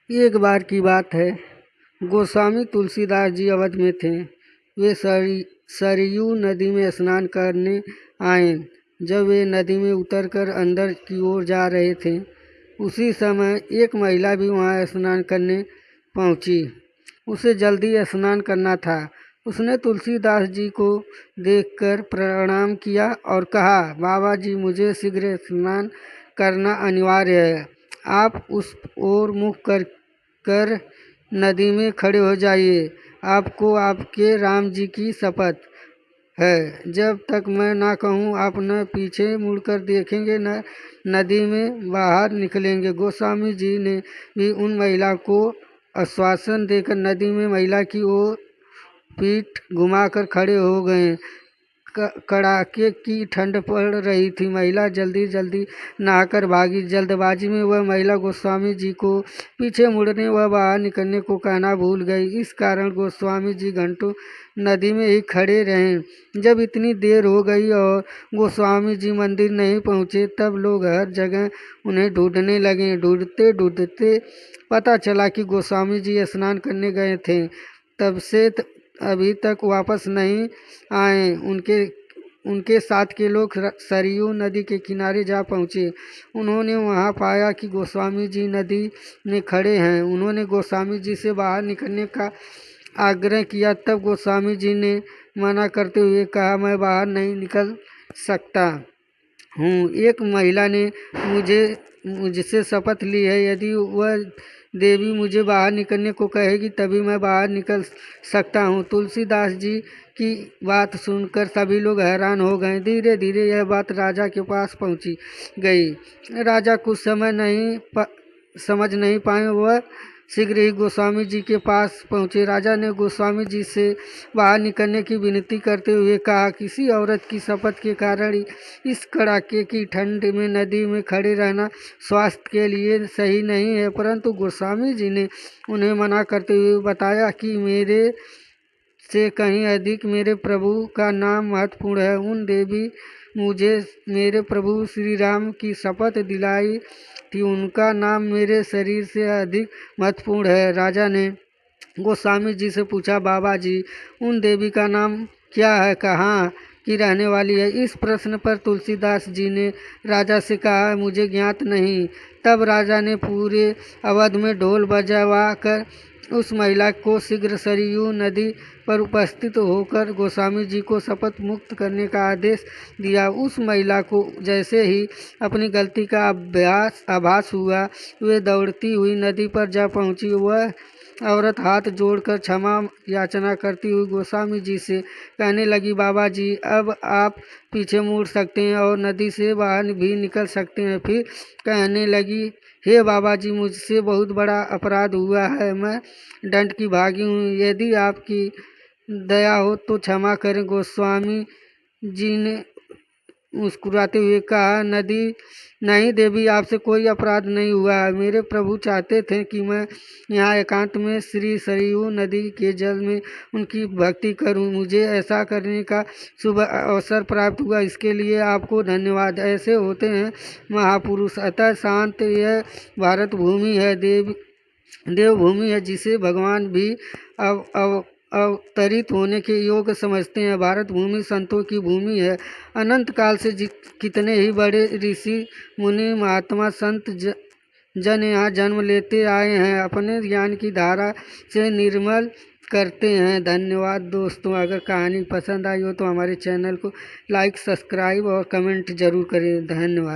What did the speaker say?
एक बार की बात है, गोस्वामी तुलसीदास जी अवध में थे। वे सरयू नदी में स्नान करने आए। जब वे नदी में उतरकर अंदर की ओर जा रहे थे, उसी समय एक महिला भी वहां स्नान करने पहुंची। उसे जल्दी स्नान करना था। उसने तुलसीदास जी को देखकर प्रणाम किया और कहा, बाबा जी, मुझे शीघ्र स्नान करना अनिवार्य है। आप उस ओर मुख कर नदी में खड़े हो जाइए। आपको आपके राम जी की शपथ है, जब तक मैं ना कहूँ आप न पीछे मुड़कर देखेंगे न नदी में बाहर निकलेंगे। गोस्वामी जी ने भी उन महिला को आश्वासन देकर नदी में महिला की ओर पीठ घुमाकर खड़े हो गए। कड़ाके की ठंड पड़ रही थी। महिला जल्दी जल्दी नहाकर भागी। जल्दबाजी में वह महिला गोस्वामी जी को पीछे मुड़ने व बाहर निकलने को कहना भूल गई। इस कारण गोस्वामी जी घंटों नदी में ही खड़े रहे। जब इतनी देर हो गई और गोस्वामी जी मंदिर नहीं पहुँचे, तब लोग हर जगह उन्हें ढूंढने लगे। ढूंढते ढूंढते पता चला कि गोस्वामी जी स्नान करने गए थे। तब से अभी तक वापस नहीं आए। उनके साथ के लोग सरयू नदी के किनारे जा पहुँचे। उन्होंने वहां पाया कि गोस्वामी जी नदी में खड़े हैं। उन्होंने गोस्वामी जी से बाहर निकलने का आग्रह किया। तब गोस्वामी जी ने मना करते हुए कहा, मैं बाहर नहीं निकल सकता हूँ। एक महिला ने मुझसे शपथ ली है, यदि वह देवी मुझे बाहर निकलने को कहेगी तभी मैं बाहर निकल सकता हूँ। तुलसीदास जी की बात सुनकर सभी लोग हैरान हो गए। धीरे धीरे यह बात राजा के पास पहुँची गई। राजा कुछ समझ नहीं पाए। वह शीघ्र ही गोस्वामी जी के पास पहुँचे। राजा ने गोस्वामी जी से बाहर निकलने की विनती करते हुए कहा, किसी औरत की शपथ के कारण इस कड़ाके की ठंड में नदी में खड़े रहना स्वास्थ्य के लिए सही नहीं है। परंतु गोस्वामी जी ने उन्हें मना करते हुए बताया कि मेरे से कहीं अधिक मेरे प्रभु का नाम महत्वपूर्ण है। उन देवी मुझे मेरे प्रभु श्री राम की शपथ दिलाई थी, उनका नाम मेरे शरीर से अधिक महत्वपूर्ण है। राजा ने गोस्वामी जी से पूछा, बाबा जी, उन देवी का नाम क्या है, कहाँ की रहने वाली है? इस प्रश्न पर तुलसीदास जी ने राजा से कहा, मुझे ज्ञात नहीं। तब राजा ने पूरे अवध में ढोल बजवा कर उस महिला को शीघ्र सरयू नदी पर उपस्थित होकर गोस्वामी जी को शपथ मुक्त करने का आदेश दिया। उस महिला को जैसे ही अपनी गलती का आभास हुआ, वे दौड़ती हुई नदी पर जा पहुंची। वह औरत हाथ जोड़कर क्षमा याचना करती हुई गोस्वामी जी से कहने लगी, बाबा जी, अब आप पीछे मुड़ सकते हैं और नदी से बाहर भी निकल सकते हैं। फिर कहने लगी, हे बाबा जी, मुझसे बहुत बड़ा अपराध हुआ है। मैं दंड की भागी हूँ। यदि आपकी दया हो तो क्षमा करें। गोस्वामी जी ने मुस्कुराते हुए कहा, नहीं देवी, आपसे कोई अपराध नहीं हुआ है। मेरे प्रभु चाहते थे कि मैं यहाँ एकांत में श्री सरयू नदी के जल में उनकी भक्ति करूं। मुझे ऐसा करने का शुभ अवसर प्राप्त हुआ, इसके लिए आपको धन्यवाद। ऐसे होते हैं महापुरुष। अतः शांत यह भारत भूमि है, देवभूमि है, जिसे भगवान भी अवतरित होने के योग्य समझते हैं। भारत भूमि संतों की भूमि है। अनंत काल से कितने ही बड़े ऋषि मुनि महात्मा संत जन यहाँ जन्म लेते आए हैं, अपने ज्ञान की धारा से निर्मल करते हैं। धन्यवाद दोस्तों। अगर कहानी पसंद आई हो तो हमारे चैनल को लाइक, सब्सक्राइब और कमेंट जरूर करें। धन्यवाद।